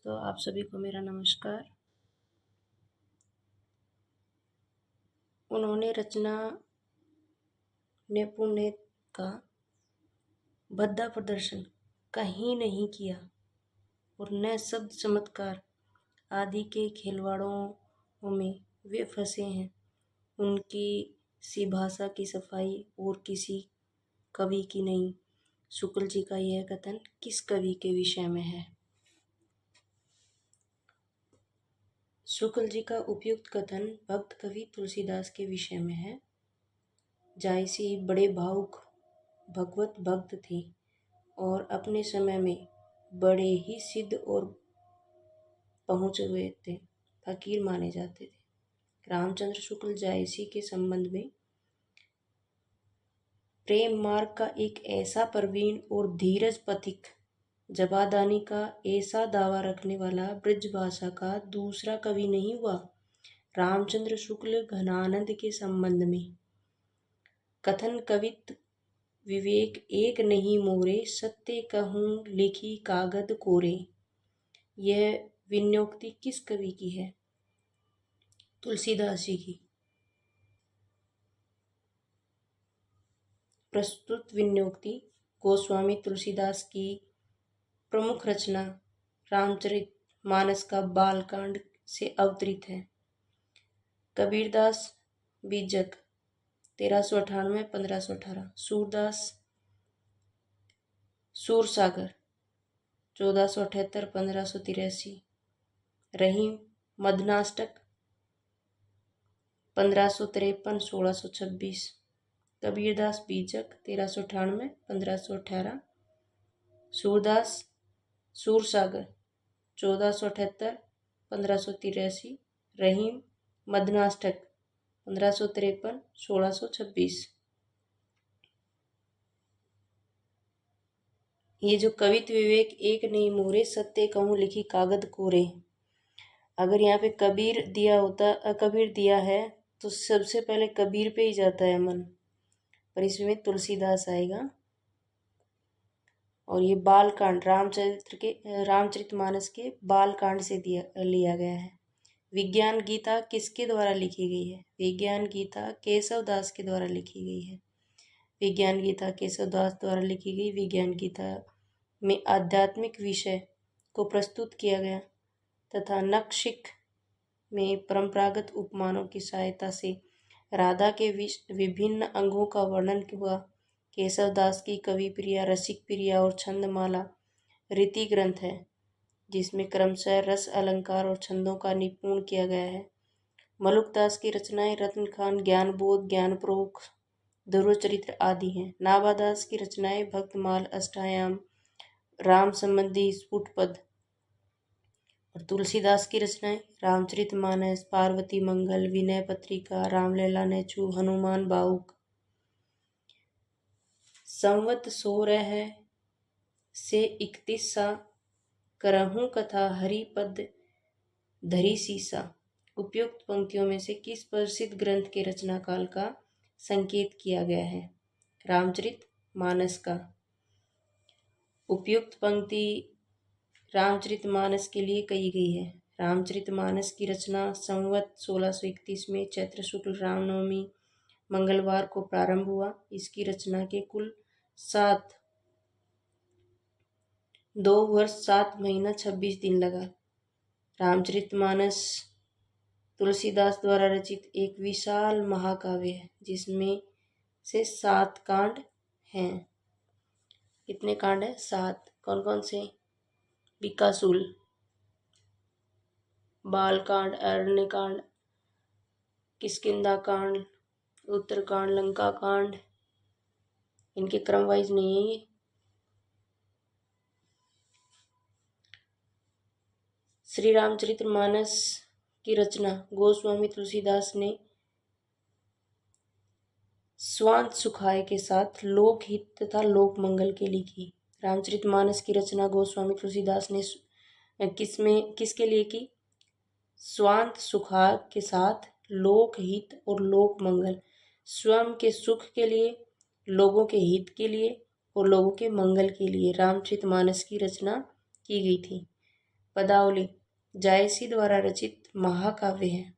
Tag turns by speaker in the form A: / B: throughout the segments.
A: दोस्तों, आप सभी को मेरा नमस्कार। उन्होंने रचना नैपुण्य का भद्दा प्रदर्शन कहीं नहीं किया और न शब्द चमत्कार आदि के खिलवाड़ों में वे फंसे हैं। उनकी सी भाषा की सफाई और किसी कवि की नहीं। शुक्ल जी का यह कथन किस कवि के विषय में है? शुक्ल जी का उपयुक्त कथन भक्त कवि तुलसीदास के विषय में है। जायसी बड़े भावुक भगवत भक्त थे और अपने समय में बड़े ही सिद्ध और पहुँचे हुए थे, फकीर माने जाते थे। रामचंद्र शुक्ल जायसी के संबंध में प्रेम मार्ग का एक ऐसा प्रवीण और धीरज पथिक, जबादानी का ऐसा दावा रखने वाला ब्रजभाषा का दूसरा कवि नहीं हुआ। रामचंद्र शुक्ल घनानंद के संबंध में कथन कवित विवेक एक नहीं मोरे, सत्य कहूँ लिखी कागद कोरे। यह विन्योक्ति किस कवि की है? तुलसीदास जी की। प्रस्तुत विन्योक्ति गोस्वामी तुलसीदास की प्रमुख रचना रामचरित मानस का बालकांड से अवतरित है। कबीरदास बीजक 1398-1518, सूरदास सूरसागर 1478-1583, रहीम मदनाष्टक 1553-1626, कबीरदास बीजक 1398-1518, सूरदास सूरसागर 1478-1583, रहीम मदनाष्टक 1553-1626। ये जो कवित विवेक एक नहीं मोरे, सत्य कहूँ लिखी कागद कोरे, अगर यहाँ पे कबीर दिया है तो सबसे पहले कबीर पे ही जाता है मन, पर इसमें तुलसीदास आएगा। और ये बालकांड रामचरितमानस के बालकांड से लिया गया है। विज्ञान गीता किसके द्वारा लिखी गई है? विज्ञान गीता केशवदास के द्वारा लिखी गई है। विज्ञान गीता केशवदास द्वारा लिखी गई। विज्ञान गीता में आध्यात्मिक विषय को प्रस्तुत किया गया तथा नखशिख में परंपरागत उपमानों की सहायता से राधा के विभिन्न अंगों का वर्णन हुआ। केशवदास की कवि प्रिया, रसिक प्रिया और छंदमाला रीति ग्रंथ है, जिसमें क्रमशः रस, अलंकार और छंदों का निपुण किया गया है। मलुकदास की रचनाएं रत्न खान, ज्ञानबोध, ज्ञानप्रोख, ध्रुव चरित्र आदि हैं। नाभादास की रचनाएं भक्तमाल, अष्टायाम, राम संबंधी स्फुटपद और तुलसीदास की रचनाएं रामचरितमानस, पार्वती मंगल, विनय पत्रिका, रामलीला नेचू, हनुमान बाहुक। संवत 16 से 31 करहूँ कथा हरिपद धरी सीसा। उपयुक्त पंक्तियों में से किस प्रसिद्ध ग्रंथ के रचना काल का संकेत किया गया है? रामचरितमानस का। उपयुक्त पंक्ति रामचरितमानस के लिए कही गई है। रामचरितमानस की रचना संवत 1631 में चैत्र शुक्ल रामनवमी मंगलवार को प्रारंभ हुआ। इसकी रचना के कुल 2 वर्ष 7 महीना 26 दिन लगा। रामचरितमानस तुलसीदास द्वारा रचित एक विशाल महाकाव्य है, जिसमें से 7 कांड हैं। कितने कांड हैं? 7। कौन कौन से? बिकासुल, बालकांड, अरण्यकांड, किष्किंधा कांड, उत्तरकांड, लंका कांड। इनके क्रम वाइज नहीं है ये। श्री रामचरितमानस की रचना गोस्वामी तुलसीदास ने स्वांत सुखाय के साथ लोकहित तथा लोक मंगल के लिए की। रामचरितमानस की रचना गोस्वामी तुलसीदास ने किसके लिए की? स्वांत सुखाय के साथ लोकहित और लोक मंगल, स्वयं के सुख के लिए, लोगों के हित के लिए और लोगों के मंगल के लिए रामचरितमानस की रचना की गई थी। पदावली जायसी द्वारा रचित महाकाव्य है।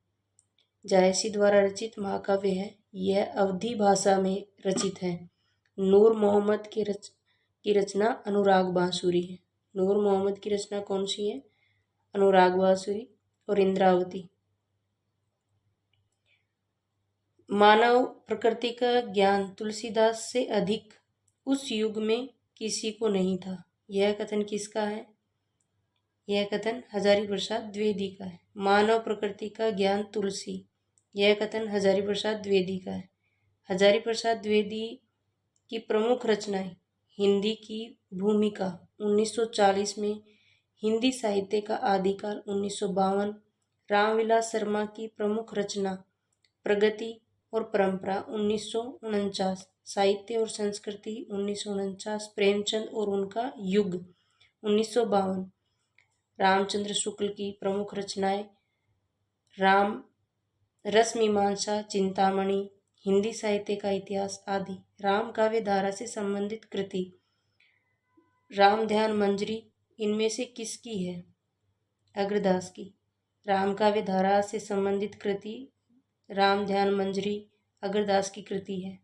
A: जायसी द्वारा रचित महाकाव्य है। यह अवधी भाषा में रचित है। नूर मोहम्मद की रचना अनुराग बांसुरी है। नूर मोहम्मद की रचना कौन सी है? अनुराग बांसुरी और इंद्रावती। मानव प्रकृति का ज्ञान तुलसीदास से अधिक उस युग में किसी को नहीं था। यह कथन किसका है? यह कथन हजारी प्रसाद द्विवेदी का है। मानव प्रकृति का ज्ञान तुलसी, यह कथन हजारी प्रसाद द्विवेदी का है। हजारी प्रसाद द्विवेदी की प्रमुख रचनाएं: हिंदी की भूमिका 1940 में, हिंदी साहित्य का आदिकाल 1952, रामविलास शर्मा की प्रमुख रचना प्रगति और परंपरा 1949, साहित्य और संस्कृति 1949, प्रेमचंद और उनका युग 1952, रामचंद्र शुक्ल की प्रमुख रचनाएं राम रसमीमांसा, चिंतामणि, हिंदी साहित्य का इतिहास आदि। राम काव्य धारा से संबंधित कृति राम ध्यान मंजरी इनमें से किसकी है? अग्रदास की। राम काव्य धारा से संबंधित कृति राम ध्यान मंजरी अग्रदास की कृति है।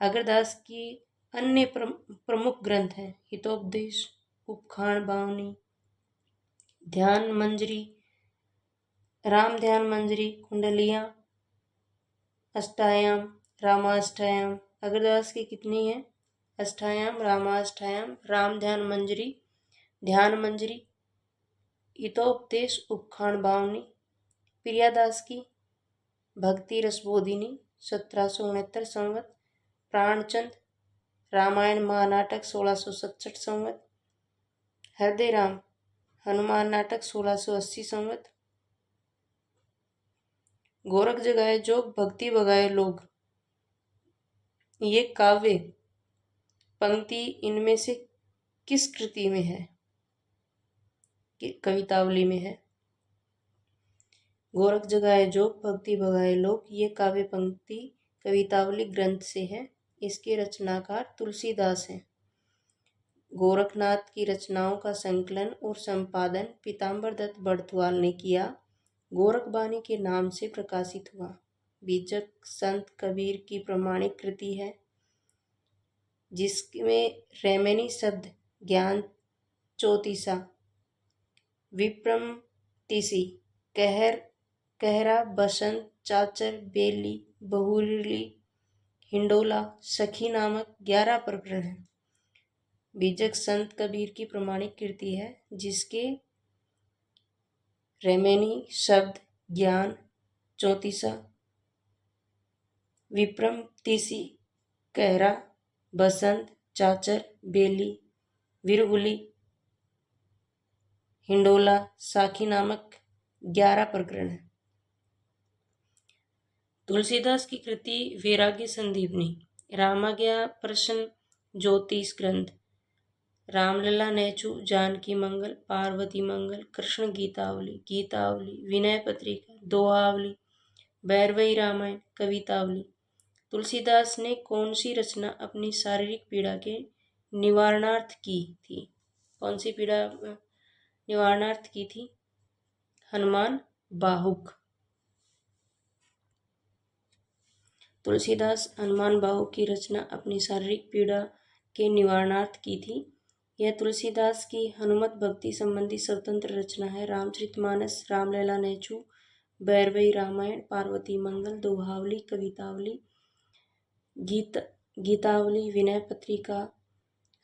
A: अग्रदास की अन्य प्रमुख ग्रंथ हैं हितोपदेश, उपखाण बावनी, ध्यान मंजरी, राम ध्यान मंजरी, कुंडलियाँ, अष्टायाम, रामाष्टायाम। अग्रदास की कितनी है? अष्टायाम, रामाष्टायाम, राम ध्यान मंजरी, ध्यान मंजरी, हितोपदेश, उपखाण बावनी। प्रियादास की भक्ति रसबोधिनी 1769 संवत, प्राणचंद, रामायण महानाटक 1667 संवत, हृदय राम, हनुमान नाटक 1680 संवत, गोरख जगाए जोग, भक्ति भगाए लोग, ये काव्य पंक्ति इनमें से किस कृति में है? कवितावली में है। गोरख जगाए जोग, भक्ति भगाए लोग, ये काव्य पंक्ति कवितावली ग्रंथ से है। इसके रचनाकार तुलसीदास हैं। गोरखनाथ की रचनाओं का संकलन और संपादन पीताम्बर दत्त बड़थुआल ने किया। गोरखबानी के नाम से प्रकाशित हुआ। बीजक संत कबीर की प्रमाणिक कृति है, जिसमें रेमेनी शब्द ज्ञान चौतीसा, विप्रमतिसी, कहरा, बसंत, चाचर, बेली, बहुरीली, हिंडोला, सखी नामक 11 प्रकरण हैं। बीजक संत कबीर की प्रमाणिक कृति है, जिसके रेमेनी शब्द ज्ञान चौतीसा, विप्रमतिसी, कहरा, बसंत, चाचर, बेली, विरहुली, हिंडोला, साखी नामक 11 प्रकरण है। तुलसीदास की कृति वैराग्य संदीपनी, रामाज्ञा प्रश्न, ज्योतिष ग्रंथ, रामलला नेचु, जानकी मंगल, पार्वती मंगल, कृष्ण गीतावली, गीतावली, विनय पत्रिका, दोहावली, भैरवई रामायण, कवितावली। तुलसीदास ने कौन सी रचना अपनी शारीरिक पीड़ा के निवारणार्थ की थी? कौन सी पीड़ा निवारणार्थ की थी? हनुमान बाहुक। तुलसीदास हनुमान बाहुक की रचना अपनी शारीरिक पीड़ा के निवारणार्थ की थी। यह तुलसीदास की हनुमत भक्ति संबंधी स्वतंत्र रचना है। रामचरितमानस, रामलला नेचु, भैरवई रामायण, पार्वती मंगल, दोहावली, कवितावली, गीतावली, विनय पत्रिका,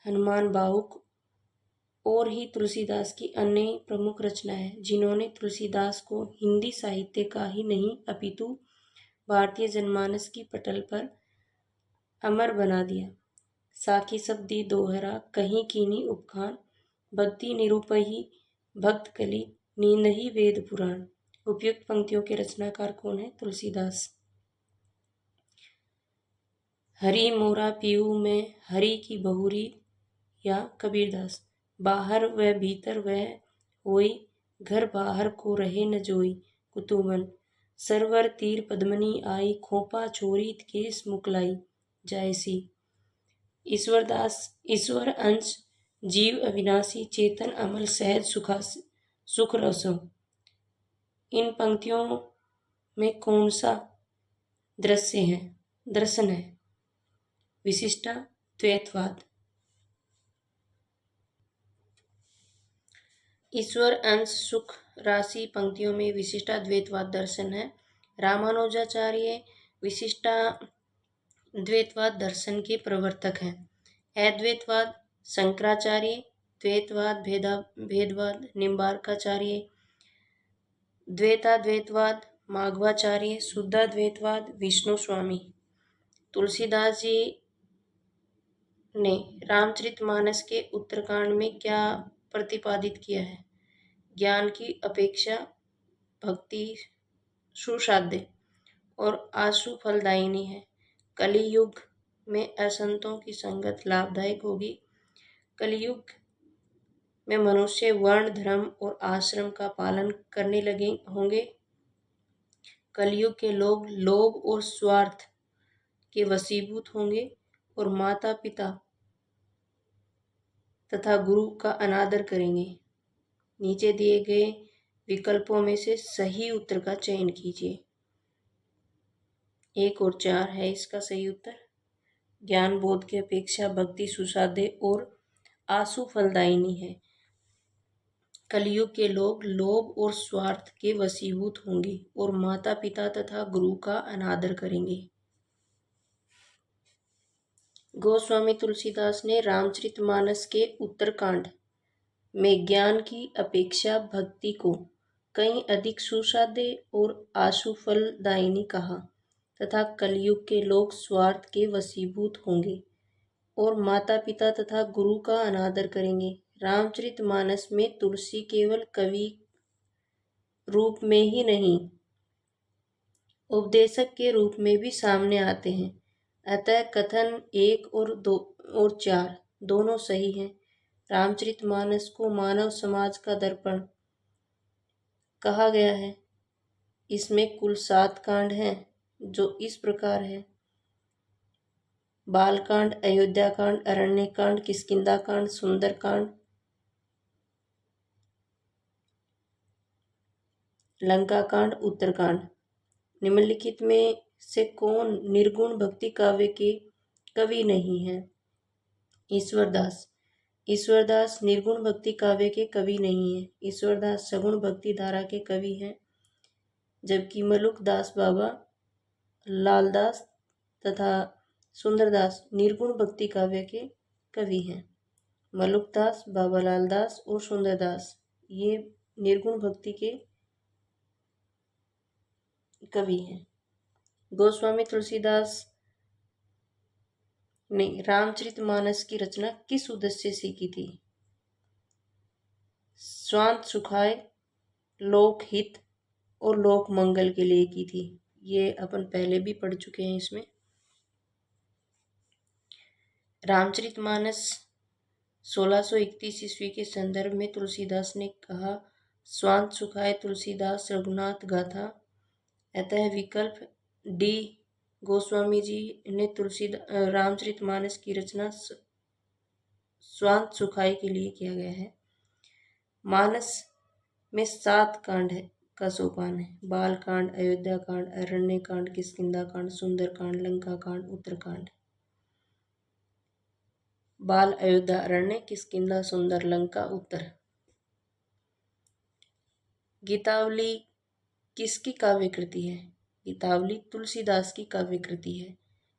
A: हनुमान बाहुक और ही तुलसीदास की अन्य प्रमुख रचना है, जिन्होंने तुलसीदास को हिंदी साहित्य का ही नहीं अपितु भारतीय जनमानस की पटल पर अमर बना दिया। साखी शब्दी दोहरा, कहीं कीनी उपखान, भक्ति निरूपही, भक्त कली, नींदही वेद पुराण। उपयुक्त पंक्तियों के रचनाकार कौन है? तुलसीदास। हरि मोरा पीऊ में, हरि की बहुरी, या कबीरदास। बाहर व भीतर वह होई, घर बाहर को रहे न जोई, कुतुबन। सरवर तीर पद्मनी आई, खोपा छोरी केस मुकलाई, जायसी। ईश्वरदास, ईश्वर अंश जीव अविनाशी, चेतन अमल सहज सुखासी, सुख रसों। इन पंक्तियों में कौन सा दर्शन है? विशिष्टाद्वैतवाद। ईश्वर अंश सुख राशि पंक्तियों में विशिष्टाद्वैतवाद दर्शन है। रामानुजाचार्य विशिष्टाद्वैतवाद दर्शन के प्रवर्तक हैं। अद्वैतवाद शंकराचार्य, द्वैतवाद भेदवाद निम्बार्काचार्य, द्वैताद्वैतवाद माघवाचार्य, शुद्धाद्वैतवाद विष्णु स्वामी। तुलसीदास जी ने रामचरितमानस के उत्तरकांड में क्या प्रतिपादित किया है? ज्ञान की अपेक्षा भक्ति सुसाध्य और आशु फलदायिनी है। कलियुग में असंतों की संगत लाभदायक होगी। कलियुग में मनुष्य वर्ण धर्म और आश्रम का पालन करने लगे होंगे। कलयुग के लोग लोभ और स्वार्थ के वशीभूत होंगे और माता पिता तथा गुरु का अनादर करेंगे। नीचे दिए गए विकल्पों में से सही उत्तर का चयन कीजिए। 1 और 4 है इसका सही उत्तर। ज्ञान बोध की अपेक्षा भक्ति सुसाध्य और आशु फलदायिनी है। कलयुग के लोग लोभ और स्वार्थ के वशीभूत होंगे और माता पिता तथा गुरु का अनादर करेंगे। गोस्वामी तुलसीदास ने रामचरितमानस के उत्तरकांड में ज्ञान की अपेक्षा भक्ति को कहीं अधिक सुसाध्य और आशु फलदायिनी कहा तथा कलयुग के लोग स्वार्थ के वशीभूत होंगे और माता पिता तथा गुरु का अनादर करेंगे। रामचरितमानस में तुलसी केवल कवि रूप में ही नहीं, उपदेशक के रूप में भी सामने आते हैं। अतः कथन 1 और 2 और 4 दोनों सही हैं। रामचरितमानस को मानव समाज का दर्पण कहा गया है। इसमें कुल 7 कांड हैं जो इस प्रकार है: बालकांड, अयोध्याकांड, अरण्यकांड, किष्किंधाकांड, सुंदरकांड, लंकाकांड, उत्तरकांड। निम्नलिखित में से कौन निर्गुण भक्ति काव्य के कवि नहीं है? ईश्वरदास। ईश्वरदास निर्गुण भक्ति काव्य के कवि नहीं है। ईश्वरदास सगुण भक्ति धारा के कवि हैं, जबकि मलुकदास, बाबा लालदास तथा सुंदरदास निर्गुण भक्ति काव्य के कवि हैं। मलुकदास, बाबा लालदास और सुंदरदास ये निर्गुण भक्ति के कवि हैं। गोस्वामी तुलसीदास ने रामचरितमानस की रचना किस उद्देश्य से की थी? स्वांत सुखाय, लोकहित और लोक मंगल के लिए की थी। ये अपन पहले भी पढ़ चुके हैं। इसमें रामचरितमानस 1631 ईस्वी के संदर्भ में तुलसीदास ने कहा, स्वांत सुखाय तुलसीदास रघुनाथ गाथा। अतः विकल्प डी, गोस्वामी जी ने रामचरितमानस की रचना स्वांत सुखाय के लिए किया गया है। मानस में 7 कांड का सोपान है: बालकांड, अयोध्याकांड, अरण्यकांड, किष्किंधाकांड, सुंदरकांड, लंकाकांड, उत्तरकांड। बाल, अयोध्या, अरण्य, किष्किंधा, सुंदर, लंका, उत्तर। गीतावली किसकी काव्य कृति है? गीतावली तुलसीदास की काव्य कृति है।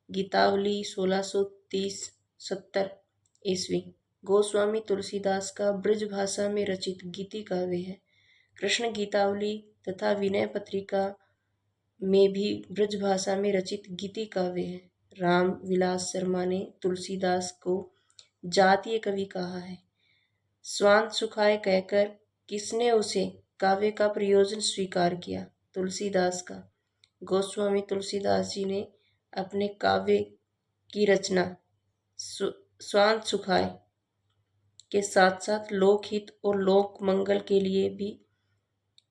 A: गीतावली 1630-70 ईस्वी गोस्वामी तुलसीदास का ब्रज भाषा में रचित गीति काव्य है। कृष्ण गीतावली तथा विनय पत्रिका में भी ब्रज भाषा में रचित गीति काव्य है। राम विलास शर्मा ने तुलसीदास को जातीय कवि कहा है। स्वांत सुखाय कहकर किसने उसे काव्य का प्रयोजन स्वीकार किया? तुलसीदास का। गोस्वामी तुलसीदास जी ने अपने काव्य की रचना स्वांत सुखाय के साथ साथ लोकहित और लोक मंगल के लिए भी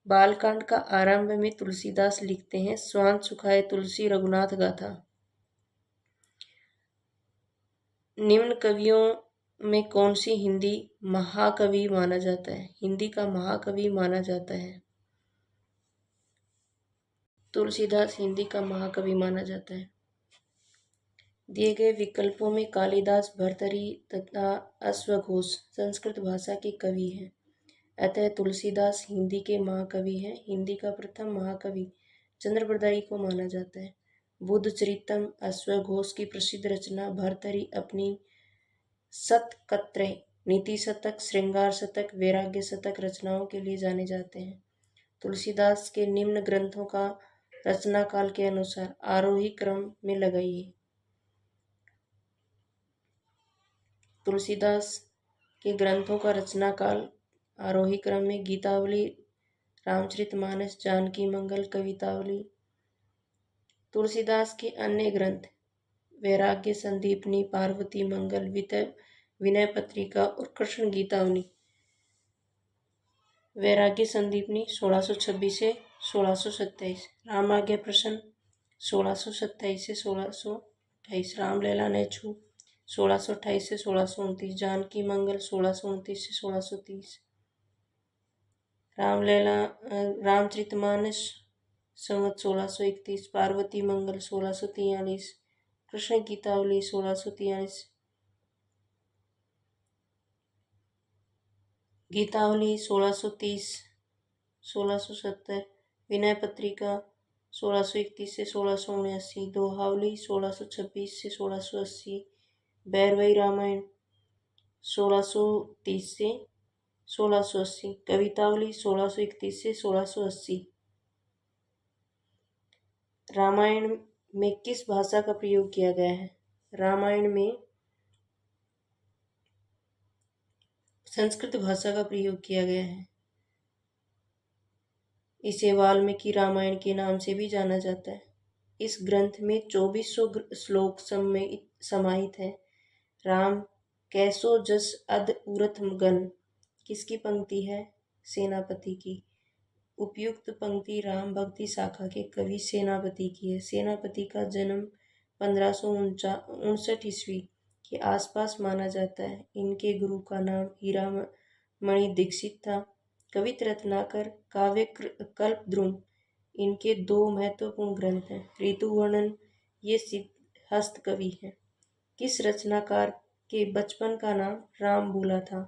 A: बालकांड का आरंभ में तुलसीदास लिखते हैं, स्वांत सुखाय तुलसी रघुनाथ गाथा। निम्न कवियों में कौन सी हिंदी महाकवि माना जाता है? हिंदी का महाकवि माना जाता है। तुलसीदास हिंदी का महाकवि माना जाता है। दिए गए विकल्पों में कालिदास, भर्तृहरि तथा अश्वघोष संस्कृत भाषा के कवि हैं, अतः तुलसीदास हिंदी के महाकवि हैं। हिंदी का प्रथम महाकवि चंद्रबरदाई को माना जाता है। बुद्ध चरितम अश्वघोष की प्रसिद्ध रचना, भर्तृहरि अपनी शतकत्रय, नीति शतक, श्रृंगार शतक, वैराग्य शतक रचनाओं के लिए जाने जाते हैं। तुलसीदास के निम्न ग्रंथों का रचना काल के अनुसार आरोही क्रम में लगाइए। तुलसीदास के ग्रंथों का रचना काल आरोही क्रम में गीतावली, रामचरितमानस, जानकी मंगल, कवितावली। तुलसीदास के अन्य ग्रंथ वैराग्य संदीपनी, पार्वती मंगल, विनय पत्रिका और कृष्ण गीतावली। वैराग्य संदीपनी 1626 से 1627, रामाज्ञा प्रश्न 1627 से 1628, रामलला नेछू 1628 से 1629, जानकी मंगल 1629 से 1630, रामलला रामचरितमानस संवत 1631, पार्वती मंगल 1643, कृष्ण गीतावली 1643, गीतावली 1630 1670, विनय पत्रिका 1631 से 1679, दोहावली 1626 से 1680, भैरवी रामायण 1630 से 1680, कवितावली 1631 से 1680। रामायण में किस भाषा का प्रयोग किया गया है? रामायण में संस्कृत भाषा का प्रयोग किया गया है। इसे वाल्मीकि रामायण के नाम से भी जाना जाता है। इस ग्रंथ में 2400 श्लोक समाहित हैं। राम कैसो जस अद उरथ गन किसकी पंक्ति है? सेनापति की। उपयुक्त पंक्ति राम भक्ति शाखा के कवि सेनापति की है। सेनापति का जन्म 1559 ईस्वी के आसपास माना जाता है। इनके गुरु का नाम हीरामणि दीक्षित था। कवित रत्नाकर, काव्य कल्पद्रुम इनके 2 महत्वपूर्ण ग्रंथ हैं। ऋतु वर्णन ये सिद्धहस्त कवि हैं। किस रचनाकार के बचपन का नाम राम भोला था?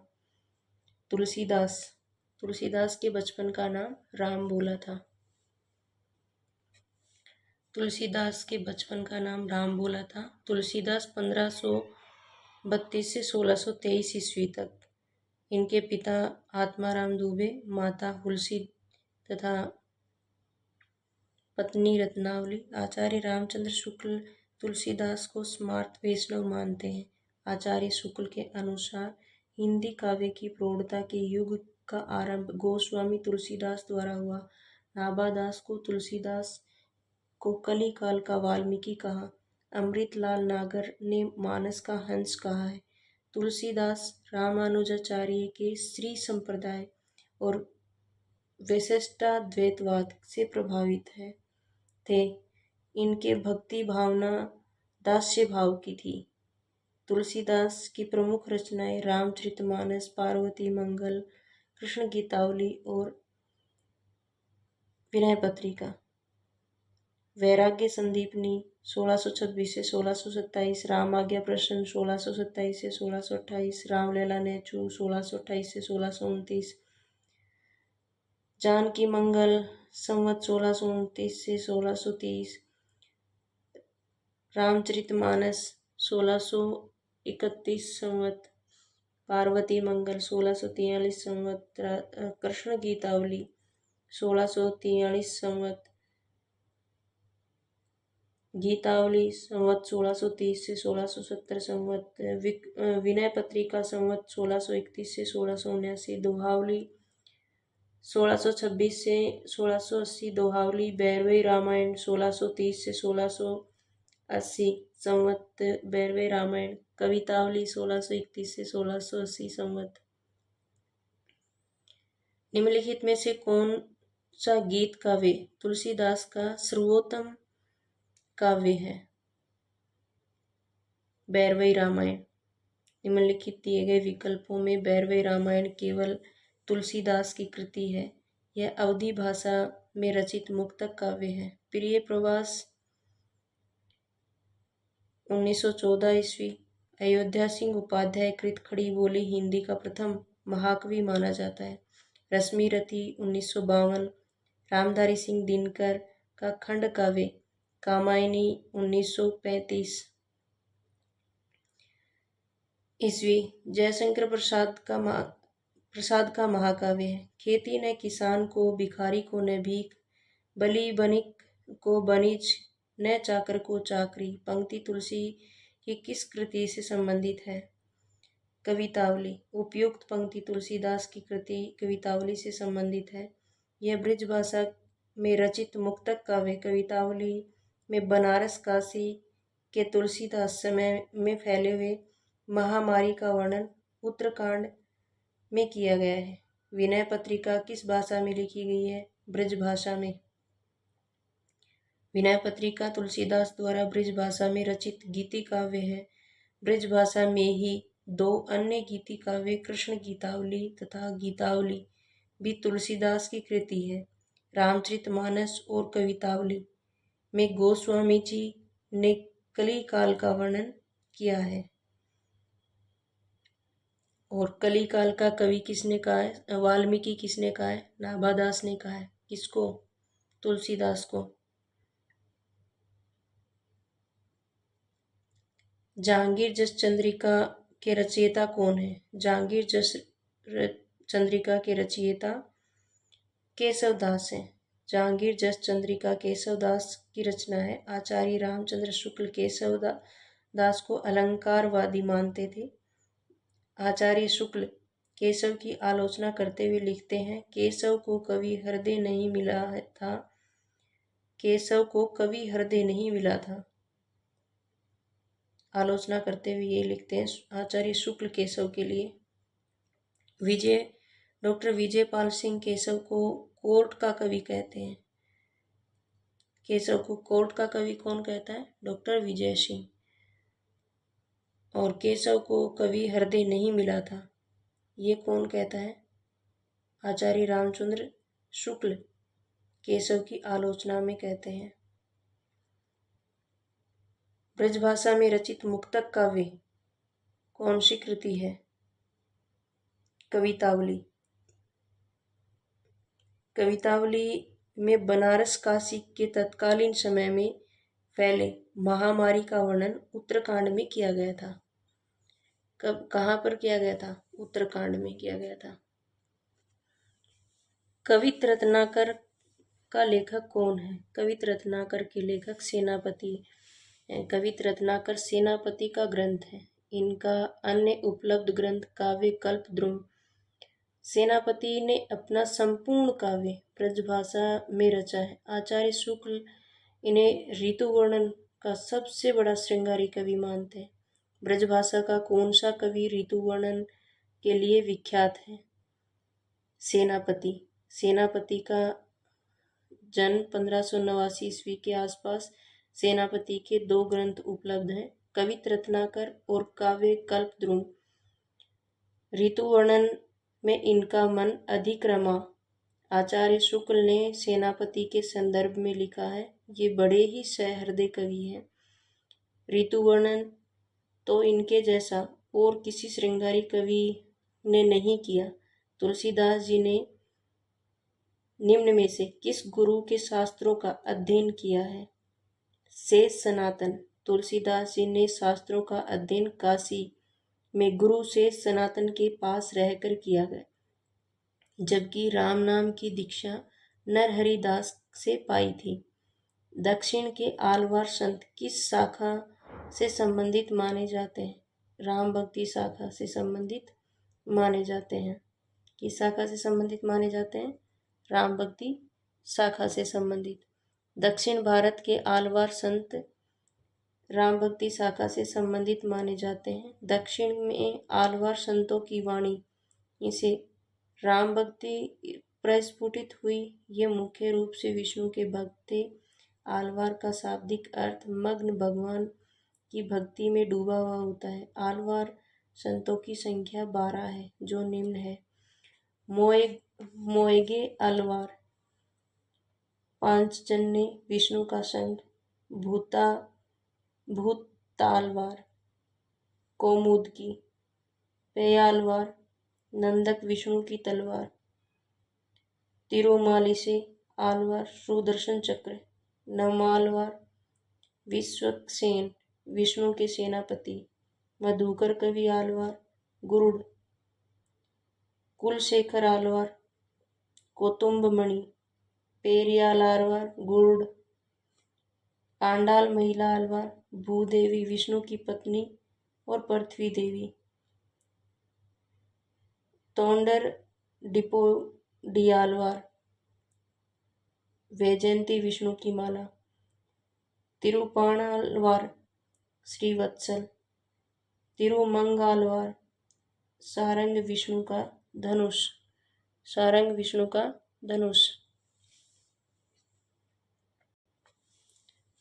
A: तुलसीदास। तुलसीदास के बचपन का नाम राम भोला था। तुलसीदास के बचपन का नाम राम भोला था। तुलसीदास 1532 से 1623 ईस्वी तक। इनके पिता आत्माराम दुबे, माता हुलसी तथा पत्नी रत्नावली। आचार्य रामचंद्र शुक्ल तुलसीदास को स्मार्त वैष्णव मानते हैं। आचार्य शुक्ल के अनुसार हिंदी काव्य की प्रौढ़ता के युग का आरंभ गोस्वामी तुलसीदास द्वारा हुआ। नाभादास को तुलसीदास को कली काल का वाल्मीकि कहा। अमृतलाल नागर ने मानस का हंस कहा है। तुलसीदास रामानुजाचार्य के श्री संप्रदाय और वैशिष्टाद्वैतवाद से प्रभावित थे। इनके भक्ति भावना दास्य भाव की थी। तुलसीदास की प्रमुख रचनाएं रामचरितमानस, पार्वती मंगल, कृष्ण गीतावली और विनय पत्रिका। वैराग्य संदीपनी 1626 से 1627, रामाज्ञा प्रश्न 1627 से 1628, रामलला नेछू 1628 से 1629, जानकी मंगल संवत 1629 से 1630, रामचरितमानस 1631 संवत, पार्वती मंगल 1643 संवत, कृष्ण गीतावली 1643 संवत, गीतावली संवत 1630 से 1670 संवत, विनय पत्रिका संवत 1631 से 1679, दोहावली 1626 से 1680, दोहावली भैरवी रामायण 1630 से 1680 संवत, भैरवी रामायण, कवितावली 1631 से 1680 संवत। निम्नलिखित में से कौन सा गीत काव्य तुलसीदास का सर्वोत्तम काव्य है? भैरवी रामायण। निम्नलिखित दिए गए विकल्पों में भैरवी रामायण केवल तुलसीदास की कृति है। यह अवधी भाषा में रचित मुक्तक काव्य है। प्रिय प्रवास 1914 ईस्वी। अयोध्या सिंह उपाध्याय कृत खड़ी बोली हिंदी का प्रथम महाकवि माना जाता है। रश्मि रति 1952। रामधारी सिंह दिनकर का खंड काव्य कामायनी 1935 ईस्वी। जयशंकर प्रसाद का महाकाव्य है। खेती न किसान को, भिखारी को न भीख, बली बनिक को बनिज, न चाकर को चाकरी। पंक्ति तुलसी की किस कृति से संबंधित है? कवितावली। उपयुक्त पंक्ति तुलसीदास की कृति कवितावली से संबंधित है। यह ब्रज भाषा में रचित मुक्तक काव्य कवितावली में बनारस काशी के तुलसीदास समय में फैले हुए महामारी का वर्णन उत्तरकांड में किया गया है। विनय पत्रिका किस भाषा में लिखी गई है? ब्रज भाषा में। विनय पत्रिका तुलसीदास द्वारा ब्रज भाषा में रचित गीति काव्य है। ब्रज भाषा में ही दो अन्य गीति काव्य कृष्ण गीतावली तथा गीतावली भी तुलसीदास की कृति है। रामचरितमानस और कवितावली में गोस्वामी जी ने कली काल का वर्णन किया है। और कली काल का कवि किसने कहा है? वाल्मीकि किसने कहा है? नाभादास ने कहा है। किसको? तुलसीदास को। जहांगीर जस चंद्रिका के रचयिता कौन है? जहांगीर जस चंद्रिका के रचयिता केशवदास हैं। जहांगीर जस चंद्रिका केशवदास की रचना है। आचार्य रामचंद्र शुक्ल केशवदास को अलंकारवादी मानते थे। आचार्य शुक्ल केशव की आलोचना करते हुए लिखते हैं, केशव को कवि हृदय नहीं मिला था। केशव को कवि हृदय नहीं मिला था। आलोचना करते हुए ये लिखते हैं आचार्य शुक्ल केशव के लिए। डॉक्टर विजयपाल सिंह केशव को कोर्ट का कवि कहते हैं। केशव को कोर्ट का कवि कौन कहता है? डॉक्टर विजय सिंह। और केशव को कवि हृदय नहीं मिला था, ये कौन कहता है? आचार्य रामचंद्र शुक्ल केशव की आलोचना में कहते हैं। ब्रजभाषा में रचित मुक्तक काव्य कौन सी कृति है? कवितावली। कवितावली में बनारस काशी के तत्कालीन समय में फैले महामारी का वर्णन उत्तरकांड में किया गया था। कहाँ पर किया गया था? उत्तरकांड में किया गया था। कवित रत्नाकर का लेखक कौन है? कवित रत्नाकर के लेखक सेनापति हैं। कवित रत्नाकर सेनापति का ग्रंथ है। इनका अन्य उपलब्ध ग्रंथ काव्य कल्पद्रुम। सेनापति ने अपना संपूर्ण काव्य ब्रजभाषा में रचा है। आचार्य शुक्ल इन्हें ऋतु वर्णन का सबसे बड़ा श्रृंगारी कवि मानते हैं। ब्रजभाषा का कौन सा कवि ऋतु वर्णन के लिए विख्यात है? सेनापति। सेनापति का जन्म 1589 ईस्वी के आसपास। सेनापति के दो ग्रंथ उपलब्ध हैं, कवित रत्नाकर और काव्य कल्पद्रुम। ऋतु वर्णन में इनका मन अधिक रमा। आचार्य शुक्ल ने सेनापति के संदर्भ में लिखा है, ये बड़े ही सहृदय कवि हैं। ऋतु वर्णन तो इनके जैसा और किसी श्रृंगारी कवि ने नहीं किया। तुलसीदास जी ने निम्न में से किस गुरु के शास्त्रों का अध्ययन किया है? शेष सनातन। तुलसीदास जी ने शास्त्रों का अध्ययन काशी में गुरु शेष सनातन के पास रहकर किया गया, जबकि राम नाम की दीक्षा नरहरि दास से पाई थी। दक्षिण के आलवार संत किस शाखा से संबंधित माने जाते हैं? राम भक्ति शाखा से संबंधित माने जाते हैं। किस शाखा से संबंधित माने जाते हैं? राम भक्ति शाखा से संबंधित। दक्षिण भारत के आलवार संत राम भक्ति शाखा से संबंधित माने जाते हैं। दक्षिण में आलवार संतों की वाणी इसे राम भक्ति प्रस्फुटित हुई। ये मुख्य रूप से विष्णु के भक्त थे। आलवार का शाब्दिक अर्थ मग्न, भगवान की भक्ति में डूबा हुआ होता है। आलवार संतों की संख्या 12 है, जो निम्न है। मोएगे अलवार, पांचजन्य विष्णु का संघ। भूतालवार, कौमुदकी। पेयालवार, नंदक विष्णु की तलवार। तिरुमालिसे आलवार, सुदर्शन चक्र। नमालवार, विश्वक्सेन, विष्णु के सेनापति। मधुकर कवि आलवार, गुरुड़। कुलशेखर आलवार, कौतुंबमणि। पेरियाल आलवार, गुरुड़। आंडाल महिला आलवार, भूदेवी, विष्णु की पत्नी और पृथ्वी देवी। तोंडर डिपोडी आलवार, वैजयंती, विष्णु की माला। तिरुपाणालवार, श्रीवत्सल। तिरुमंगालवार, सारंग, विष्णु का धनुष। सारंग, विष्णु का धनुष।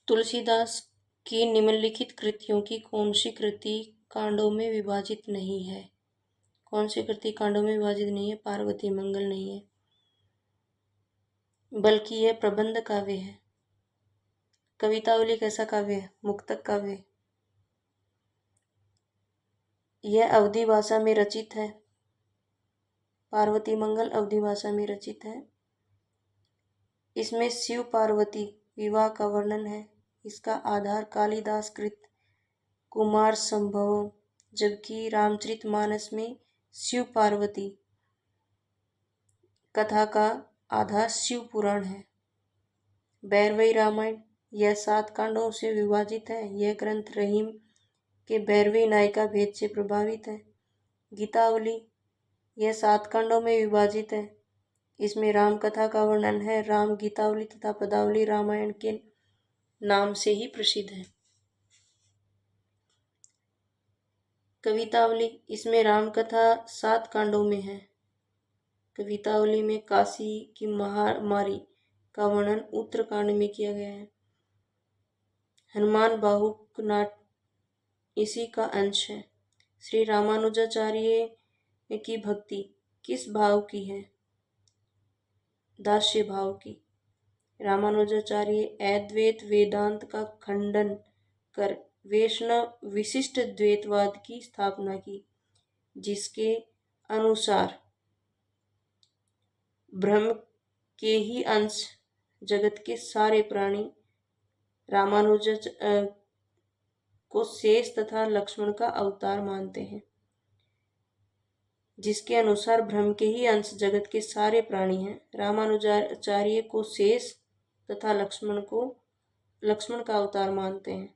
A: तुलसीदास की निम्नलिखित कृतियों की कौन सी कृति कांडों में विभाजित नहीं है? कौन सी कृति कांडों में विभाजित नहीं है? पार्वती मंगल नहीं है, बल्कि यह प्रबंध काव्य है। कवितावली कैसा काव्य है? मुक्तक काव्य। यह अवधी भाषा में रचित है। पार्वती मंगल अवधी भाषा में रचित है। इसमें शिव पार्वती विवाह का वर्णन है। इसका आधार कालिदास कृत कुमार संभव, जबकि रामचरितमानस में शिव पार्वती कथा का आधार शिव पुराण है। भैरवी रामायण, यह 7 कांडों से विभाजित है। यह ग्रंथ रहीम के भैरवी नायिका भेद से प्रभावित है। गीतावली, यह 7 कांडों में विभाजित है। इसमें राम कथा का वर्णन है। राम गीतावली तथा पदावली रामायण के नाम से ही प्रसिद्ध है। कवितावली, इसमें राम कथा 7 कांडों में है। कवितावली में काशी की महामारी का वर्णन उत्तरकांड में किया गया है। हनुमान बाहुक नाट इसी का अंश है। श्री रामानुजाचार्य की भक्ति किस भाव की है? दास्य भाव की। रामानुजाचार्य अद्वैत वेदांत का खंडन कर वैष्णव विशिष्ट द्वैतवाद की स्थापना की, जिसके अनुसार ब्रह्म के ही अंश जगत के सारे प्राणी रामानुजाचार्य को शेष तथा लक्ष्मण का अवतार मानते हैं। जिसके अनुसार ब्रह्म के ही अंश जगत के सारे प्राणी हैं। रामानुजाचार्य को शेष तथा लक्ष्मण का अवतार मानते हैं।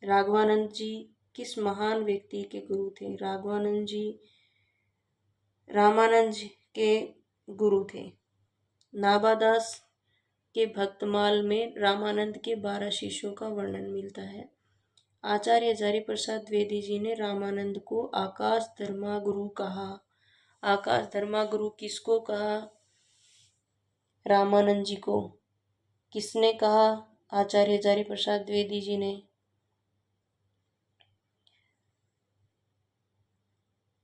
A: राघवानंद जी किस महान व्यक्ति के गुरु थे? राघवानंद जी रामानंद जी के गुरु थे। नाभादास के भक्तमाल में रामानंद के 12 शिष्यों का वर्णन मिलता है। आचार्य हजारी प्रसाद द्विवेदी जी ने रामानंद को आकाश धर्मा गुरु कहा। आकाश धर्मा गुरु किसको कहा? रामानंद जी को। किसने कहा? आचार्य हजारी प्रसाद द्विवेदी जी ने।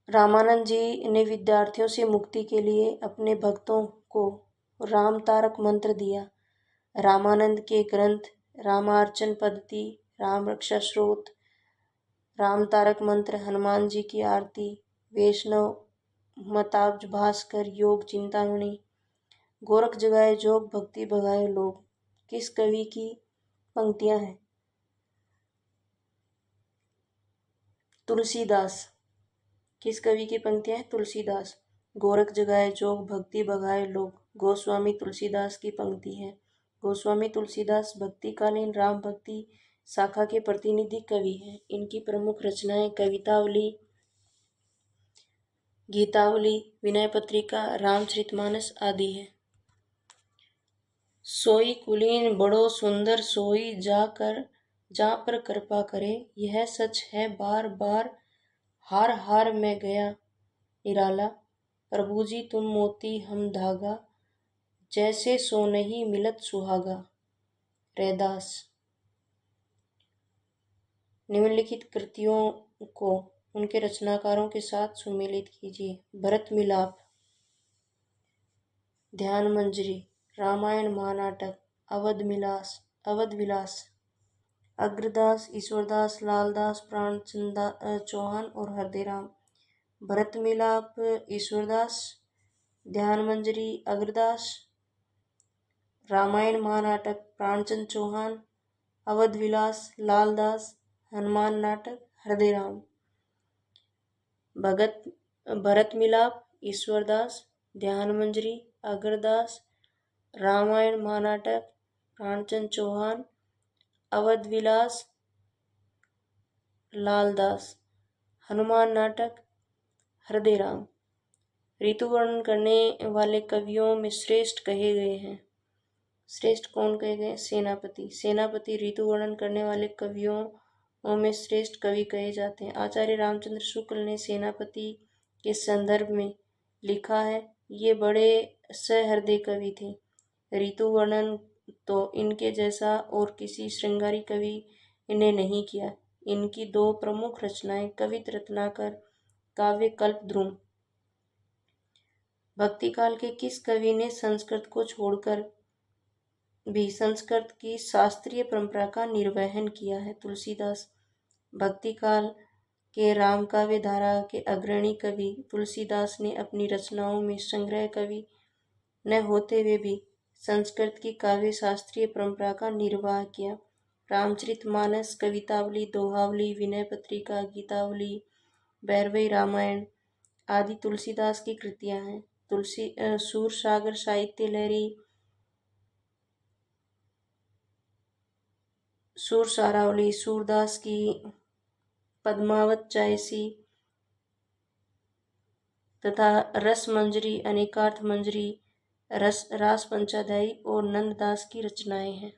A: रामानंद जी ने विद्यार्थियों से मुक्ति के लिए अपने भक्तों को राम तारक मंत्र दिया। रामानंद के ग्रंथ रामार्चन पद्धति, राम रक्षा स्रोत, राम तारक मंत्र, हनुमान जी की आरती, वैष्णव मताब्ज भास्कर, योग चिंतामणि, गोरख जगाए जोग, भक्ति भगाए लोग किस कवि की पंक्तियां हैं? तुलसीदास। किस कवि की पंक्तियां हैं? तुलसीदास। गोरख जगाए जोग, भक्ति भगाए लोग गोस्वामी तुलसीदास की पंक्ति है। गोस्वामी तुलसीदास भक्तिकालीन राम भक्ति शाखा के प्रतिनिधि कवि हैं। इनकी प्रमुख रचनाएं कवितावली, गीतावली, विनय पत्रिका, रामचरितमानस आदि है। सोई कुलीन बड़ो सुंदर सोई जा पर कृपा करे, यह सच है बार बार हार हार में गया निराला। प्रभु जी तुम मोती हम धागा, जैसे सो नहीं मिलत सुहागा। रैदास। निम्नलिखित कृतियों को उनके रचनाकारों के साथ सुमेलित कीजिए। भरत मिलाप, ध्यान मंजरी, रामायण महानाटक, अवध विलास, अग्रदास, ईश्वरदास, लालदास, प्राणचंद चौहान और हृदयराम। भरत मिलाप ईश्वरदास, ध्यान मंजरी अग्रदास, रामायण महानाटक प्राणचंद चौहान, अवध विलास लालदास, हनुमान नाटक हृदयराम। भरत मिलाप ईश्वरदास, ध्यान मंजरी अग्रदास, रामायण महानाटक प्राणचंद चौहान, अवध विलास लालदास, हनुमान नाटक हृदयराम। ऋतु वर्णन करने वाले कवियों में श्रेष्ठ कहे गए हैं। श्रेष्ठ कौन कहे गए? सेनापति। सेनापति ऋतु वर्णन करने वाले कवियों में श्रेष्ठ कवि कहे जाते हैं। आचार्य रामचंद्र शुक्ल ने सेनापति के संदर्भ में लिखा है, ये बड़े सहृदय कवि थे। ऋतु वर्णन तो इनके जैसा और किसी श्रृंगारी कवि ने नहीं किया। इनकी दो प्रमुख रचनाएं कवित रत्नाकर, काव्य कल्पद्रुम। भक्ति काल के किस कवि ने संस्कृत को छोड़कर भी संस्कृत की शास्त्रीय परंपरा का निर्वहन किया है? तुलसीदास। भक्ति काल के रामकाव्य धारा के अग्रणी कवि तुलसीदास ने अपनी रचनाओं में संग्रह कवि न होते हुए भी संस्कृत की काव्य शास्त्रीय परंपरा का निर्वाह किया। रामचरितमानस, कवितावली, दोहावली, विनय पत्रिका, गीतावली, भैरवी रामायण आदि तुलसीदास की कृतियां हैं। सूरसागर साहित्य लहरी, सूरसारावली, सूरदास की पद्मावत चायसी तथा रस मंजरी, अनेकार्थ मंजरी, रास पंचाध्यायी और नंददास की रचनाएं हैं।